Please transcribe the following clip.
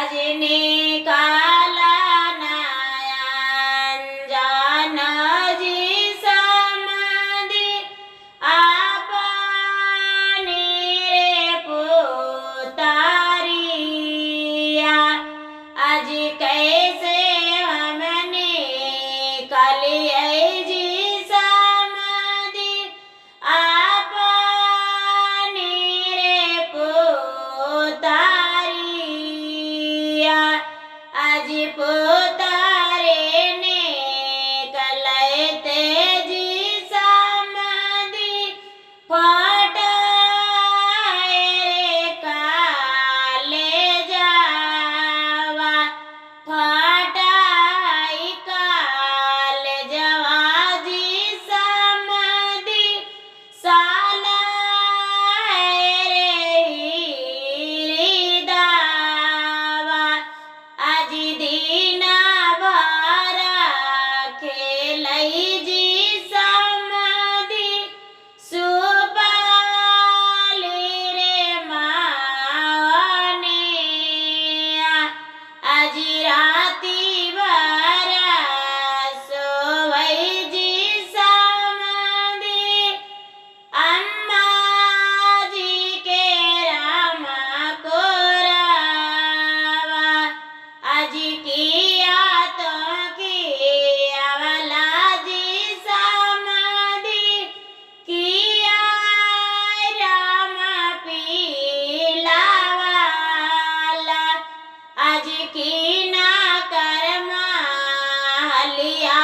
अजने काला नयन जान जी समाधि आपने रे पुतारिया। आज कैसे हमने कलिए जी समाधि आपने रे पुतारिया। आज पुतारे ने कलते जी समाधि फटाए रे काले जावा। फटाई काले जवा जी समाधि सालाए रे हिरिदावा। आज दीना भरा खेलई जी समाधि सुपाली रे माने। आज राती भरा सोवई जी समाधि अम्मा जी के रामा को रावा। आज किया तो किया वाला जी समाधि किया राम पीला वाला। आज की ना कर्मा हलिया